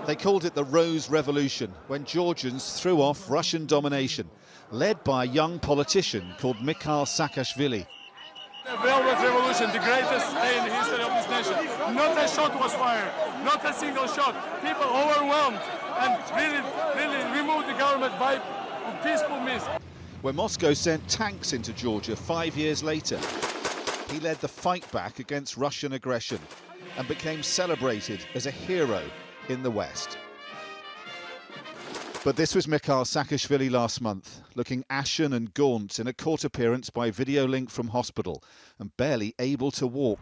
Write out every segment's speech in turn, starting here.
They called it the Rose Revolution, when Georgians threw off Russian domination, led by a young politician called Mikheil Saakashvili. The Velvet Revolution, the greatest day in the history of this nation. Not a shot was fired, not a single shot. People overwhelmed and really removed the government by peaceful means. When Moscow sent tanks into Georgia 5 years later, he led the fight back against Russian aggression and became celebrated as a hero in the West. But this was Mikheil Saakashvili last month, looking ashen and gaunt in a court appearance by video link from hospital and barely able to walk.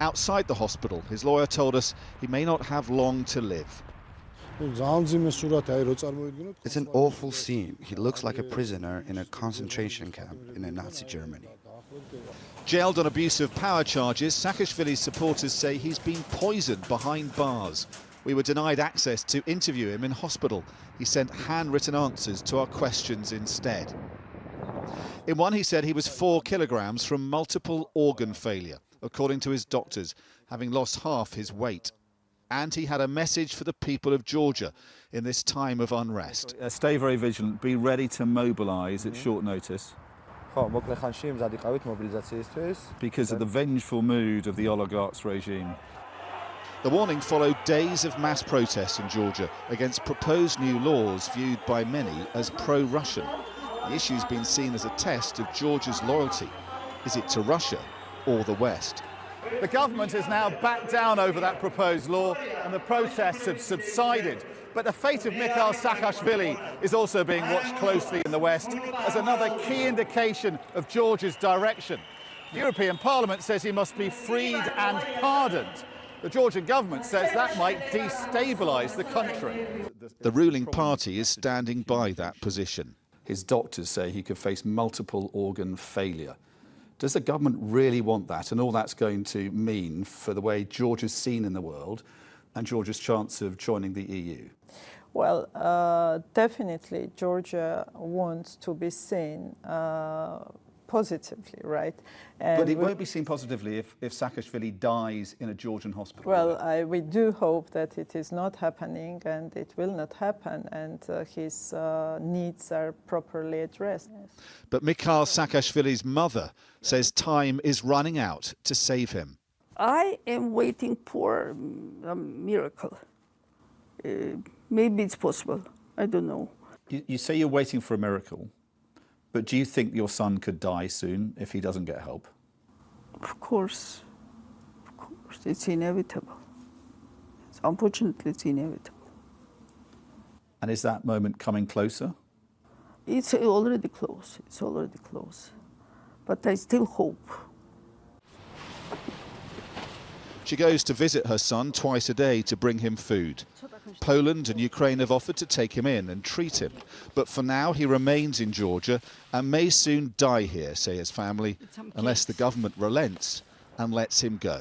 Outside the hospital, his lawyer told us he may not have long to live. It's an awful scene. He looks like a prisoner in a concentration camp in Nazi Germany. Jailed on abuse of power charges, Saakashvili's supporters say he's been poisoned behind bars. We were denied access to interview him in hospital. He sent handwritten answers to our questions instead. In one, he said he was 4 kilograms from multiple organ failure, according to his doctors, having lost half his weight. And he had a message for the people of Georgia in this time of unrest. Stay very vigilant, be ready to mobilise at short notice. Because of the vengeful mood of the oligarchs' regime. The warning followed days of mass protests in Georgia against proposed new laws viewed by many as pro-Russian. The issue's been seen as a test of Georgia's loyalty. Is it to Russia or the West? The government has now backed down over that proposed law and the protests have subsided. But the fate of Mikheil Saakashvili is also being watched closely in the West as another key indication of Georgia's direction. The European Parliament says he must be freed and pardoned. The Georgian government says that might destabilise the country. The ruling party is standing by that position. His doctors say he could face multiple organ failure. Does the government really want that and all that's going to mean for the way Georgia's seen in the world and Georgia's chance of joining the EU? Well, definitely Georgia wants to be seen positively, right? And but it won't be seen positively if Saakashvili dies in a Georgian hospital. Well, we do hope that it is not happening and it will not happen and his needs are properly addressed. But Mikheil Saakashvili's mother says time is running out to save him. I am waiting for a miracle. Maybe it's possible. I don't know. You say you're waiting for a miracle, but do you think your son could die soon if he doesn't get help? Of course. It's inevitable. Unfortunately, it's inevitable. And is that moment coming closer? It's already close. It's already close. But I still hope. She goes to visit her son twice a day to bring him food. Poland and Ukraine have offered to take him in and treat him. But for now, he remains in Georgia and may soon die here, say his family, unless the government relents and lets him go.